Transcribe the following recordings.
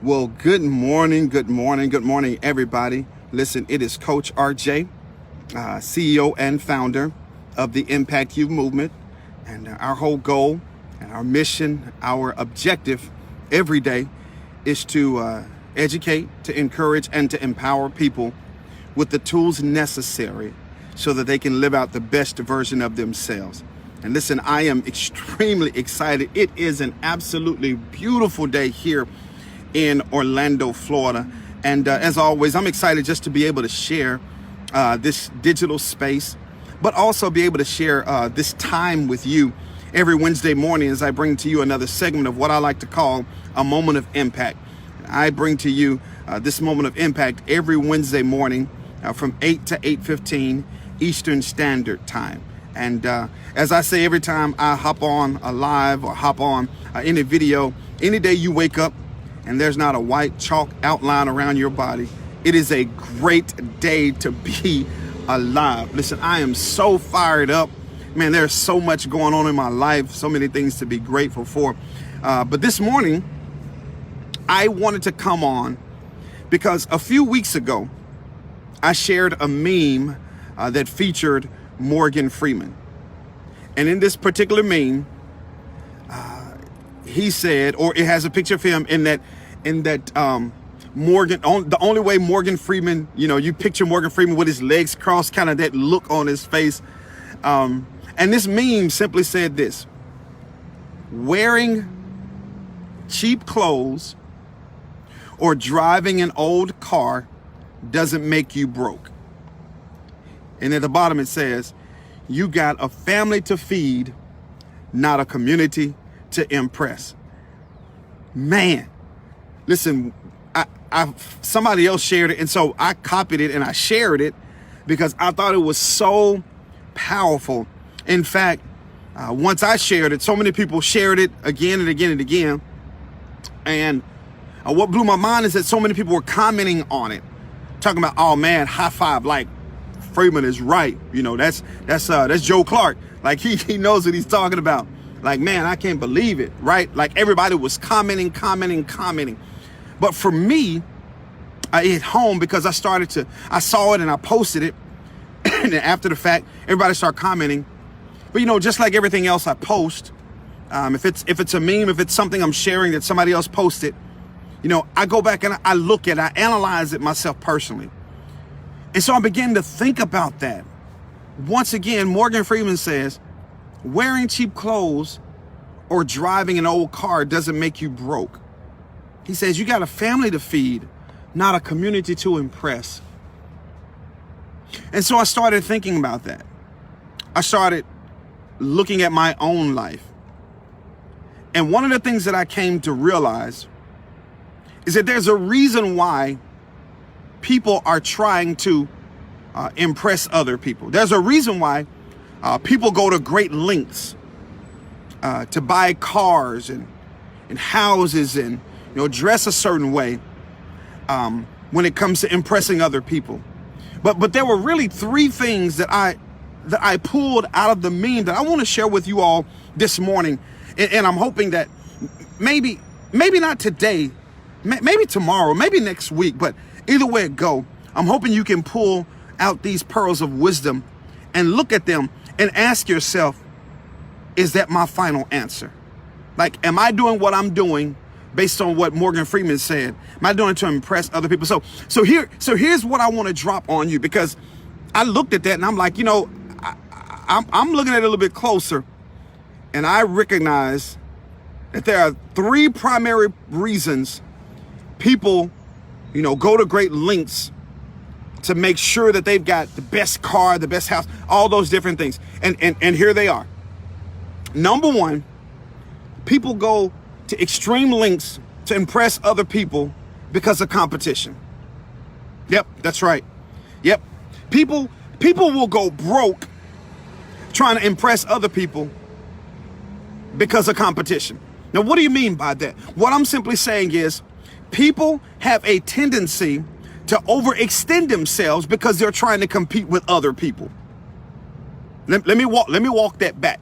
Well, good morning, everybody. Listen, it is Coach RJ, CEO and founder of the Impact Youth Movement. And our whole goal and our mission, our objective every day is to educate, to encourage, and to empower people with the tools necessary so that they can live out the best version of themselves. And listen, I am extremely excited. It is an absolutely beautiful day here in Orlando, Florida. And as always, I'm excited just to be able to share this digital space, but also be able to share this time with you every Wednesday morning as I bring to you another segment of what I like to call a moment of impact. I bring to you this moment of impact every Wednesday morning from 8 to 8:15 Eastern Standard Time. And as I say every time I hop on a live or hop on any video, any day you wake up and there's not a white chalk outline around your body, it is a great day to be alive. Listen, I am so fired up. Man, there's so much going on in my life, so many things to be grateful for. But this morning, I wanted to come on because a few weeks ago, I shared a meme that featured Morgan Freeman. And in this particular meme, he said, or it has a picture of him in that Morgan, the only way Morgan Freeman, you picture Morgan Freeman with his legs crossed, kind of that look on his face. And this meme simply said this: wearing cheap clothes or driving an old car doesn't make you broke. And at the bottom it says, you got a family to feed, not a community to impress. Man, listen, somebody else shared it, and so I copied it and I shared it because I thought it was so powerful. In fact, once I shared it, so many people shared it again and again and again. And what blew my mind is that so many people were commenting on it, talking about, oh man, high five, like Freeman is right. That's Joe Clark. Like he knows what he's talking about. Like, man, I can't believe it, right? Like everybody was commenting. But for me, I hit home because I saw it and I posted it. And then after the fact, everybody started commenting. But just like everything else I post, if it's a meme, if it's something I'm sharing that somebody else posted, I go back and I look at it, I analyze it myself personally. And so I began to think about that. Once again, Morgan Freeman says, wearing cheap clothes or driving an old car doesn't make you broke. He says, you got a family to feed, not a community to impress. And so I started thinking about that. I started looking at my own life. And one of the things that I came to realize is that there's a reason why people are trying to impress other people. There's a reason why people go to great lengths to buy cars and houses and dress a certain way when it comes to impressing other people. But there were really three things that I pulled out of the meme that I want to share with you all this morning. And I'm hoping that maybe not today, maybe tomorrow, maybe next week, but either way it go, I'm hoping you can pull out these pearls of wisdom and look at them and ask yourself, is that my final answer? Like, am I doing what I'm doing based on what Morgan Freeman said? Am I doing it to impress other people? So here's what I want to drop on you, because I looked at that and I'm like, I'm looking at it a little bit closer, and I recognize that there are three primary reasons people go to great lengths to make sure that they've got the best car, the best house, all those different things. And here they are. Number one, people go to extreme lengths to impress other people because of competition. Yep, that's right. Yep. People will go broke trying to impress other people because of competition. Now, what do you mean by that? What I'm simply saying is people have a tendency to overextend themselves because they're trying to compete with other people. Let me walk that back.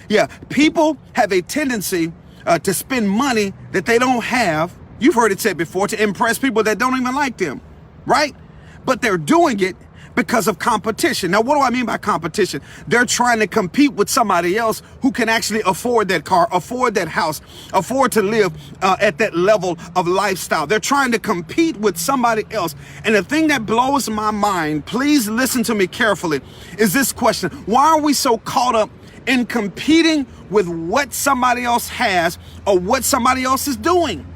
Yeah, people have a tendency to spend money that they don't have You've heard it said before, to impress people that don't even like them, right? But they're doing it because of competition. Now, what do I mean by competition? They're trying to compete with somebody else who can actually afford that car, afford that house, afford to live at that level of lifestyle. They're trying to compete with somebody else. And the thing that blows my mind, please listen to me carefully, is this question. Why are we so caught up in competing with what somebody else has or what somebody else is doing?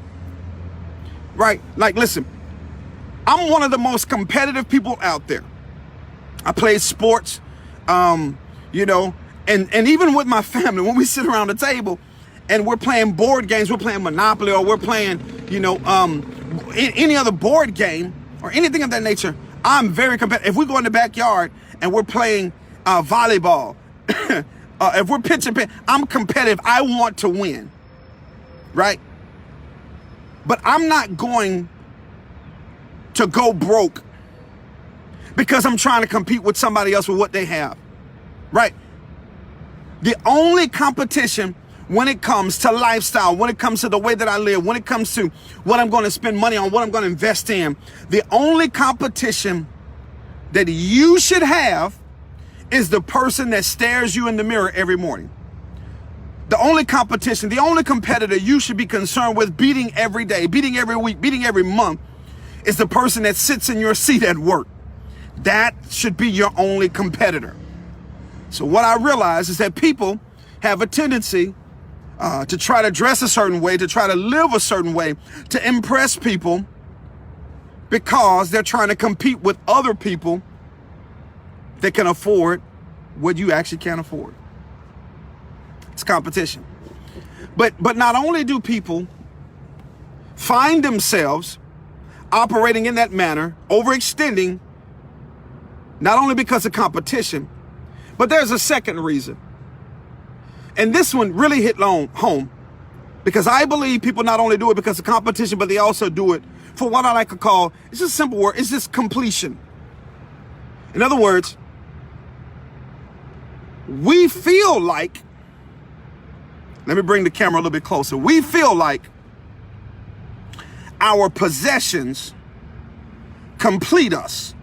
Right? Like, listen, I'm one of the most competitive people out there. I play sports, and even with my family, when we sit around the table and we're playing board games, we're playing Monopoly, or we're playing, any other board game or anything of that nature, I'm very competitive. If we go in the backyard and we're playing volleyball, if we're pitching, I'm competitive. I want to win, right? But I'm not going to go broke because I'm trying to compete with somebody else with what they have, right? The only competition when it comes to lifestyle, when it comes to the way that I live, when it comes to what I'm going to spend money on, what I'm going to invest in, the only competition that you should have is the person that stares you in the mirror every morning. The only competition, the only competitor you should be concerned with beating every day, beating every week, beating every month is the person that sits in your seat at work. That should be your only competitor. So what I realize is that people have a tendency to try to dress a certain way, to try to live a certain way, to impress people because they're trying to compete with other people that can afford what you actually can't afford. It's competition. But not only do people find themselves operating in that manner, overextending, not only because of competition, but there's a second reason. And this one really hit home because I believe people not only do it because of competition, but they also do it for what I like to call, it's just a simple word, it's just completion. In other words, we feel like, let me bring the camera a little bit closer. We feel like our possessions complete us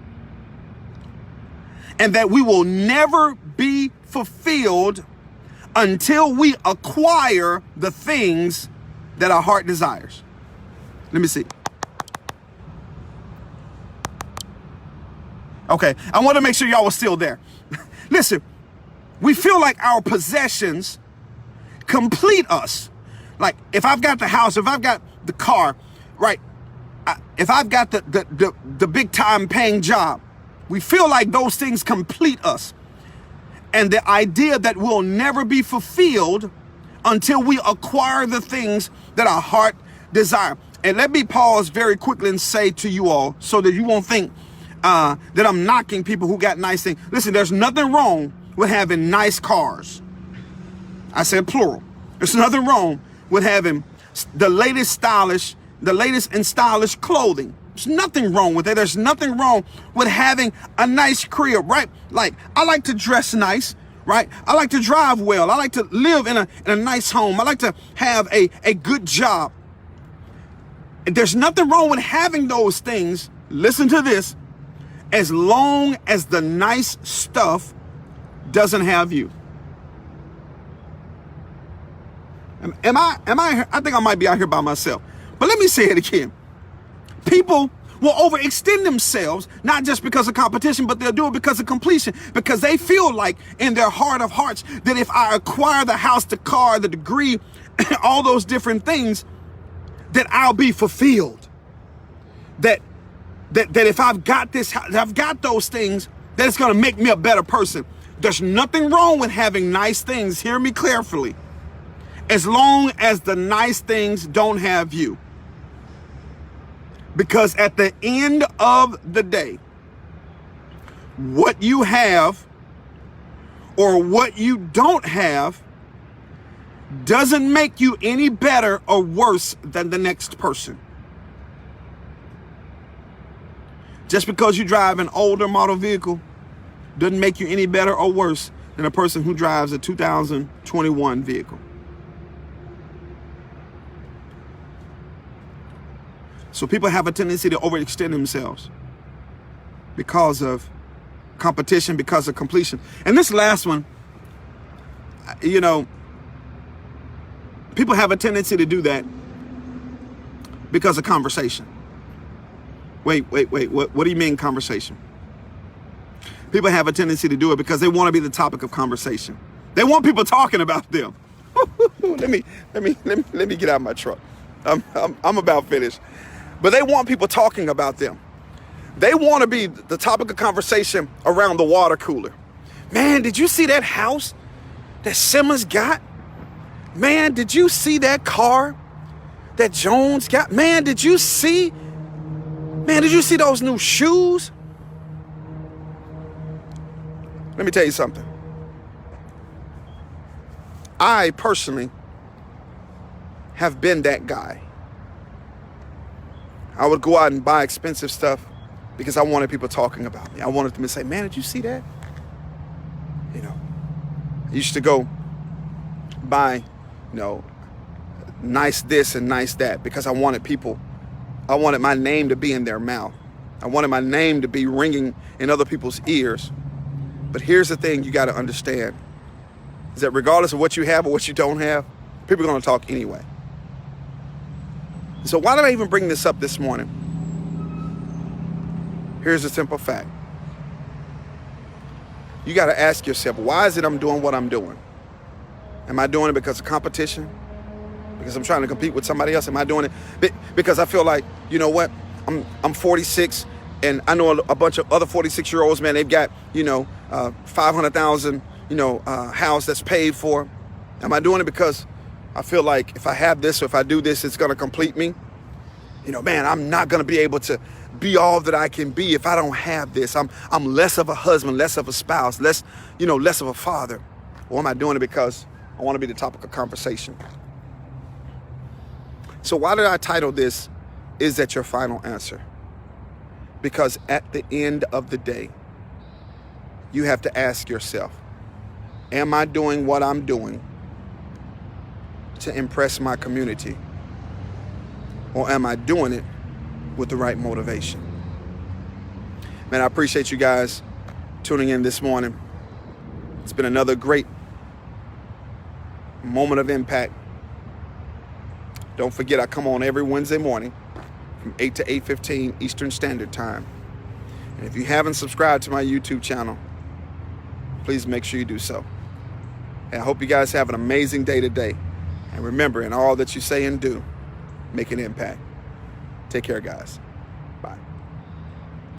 and that we will never be fulfilled until we acquire the things that our heart desires. Let me see. Okay, I want to make sure y'all were still there. Listen, we feel like our possessions complete us. Like if I've got the house, if I've got the car, right? If I've got the big time paying job, we feel like those things complete us. And the idea that we'll never be fulfilled until we acquire the things that our heart desire. And let me pause very quickly and say to you all, so that you won't think that I'm knocking people who got nice things. Listen, there's nothing wrong with having nice cars. I said plural. There's nothing wrong with having the latest and stylish clothing. There's nothing wrong with it. There's nothing wrong with having a nice crib, right? Like, I like to dress nice, right? I like to drive well. I like to live in a nice home. I like to have a good job. And there's nothing wrong with having those things. Listen to this. As long as the nice stuff doesn't have you. I think I might be out here by myself. But let me say it again. People will overextend themselves, not just because of competition, but they'll do it because of completion, because they feel like in their heart of hearts that if I acquire the house, the car, the degree, all those different things, that I'll be fulfilled. That if I've got this, I've got those things, that it's going to make me a better person. There's nothing wrong with having nice things. Hear me carefully. As long as the nice things don't have you. Because at the end of the day, what you have or what you don't have doesn't make you any better or worse than the next person. Just because you drive an older model vehicle doesn't make you any better or worse than a person who drives a 2021 vehicle. So people have a tendency to overextend themselves because of competition, because of completion. And this last one, you know, people have a tendency to do that because of conversation. Wait. What do you mean conversation? People have a tendency to do it because they want to be the topic of conversation. They want people talking about them. Let me get out of my truck. I'm about finished. But they want people talking about them. They want to be the topic of conversation around the water cooler. Man, did you see that house that Simmons got? Man, did you see that car that Jones got? Man, did you see those new shoes? Let me tell you something. I personally have been that guy. I would go out and buy expensive stuff because I wanted people talking about me. I wanted them to say, man, did you see that? You know, I used to go buy, nice this and nice that because I wanted my name to be in their mouth. I wanted my name to be ringing in other people's ears. But here's the thing you got to understand, is that regardless of what you have or what you don't have, people are going to talk anyway. So why did I even bring this up this morning? Here's a simple fact. You got to ask yourself, why is it I'm doing what I'm doing? Am I doing it because of competition? Because I'm trying to compete with somebody else? Am I doing it because I feel like, you know what, I'm 46 and I know a bunch of other 46-year-olds, man, they've got, $500,000, house that's paid for. Am I doing it because I feel like if I have this or if I do this, it's going to complete me? Man, I'm not going to be able to be all that I can be if I don't have this. I'm less of a husband, less of a spouse, less of a father. Or am I doing it because I want to be the topic of conversation? So why did I title this, Is That Your Final Answer? Because at the end of the day, you have to ask yourself, am I doing what I'm doing to impress my community? Or am I doing it with the right motivation? Man, I appreciate you guys tuning in this morning. It's been another great moment of impact. Don't forget, I come on every Wednesday morning from 8 to 8:15 Eastern Standard Time. And if you haven't subscribed to my YouTube channel, please make sure you do so. And I hope you guys have an amazing day today. And remember, in all that you say and do, make an impact. Take care, guys. Bye.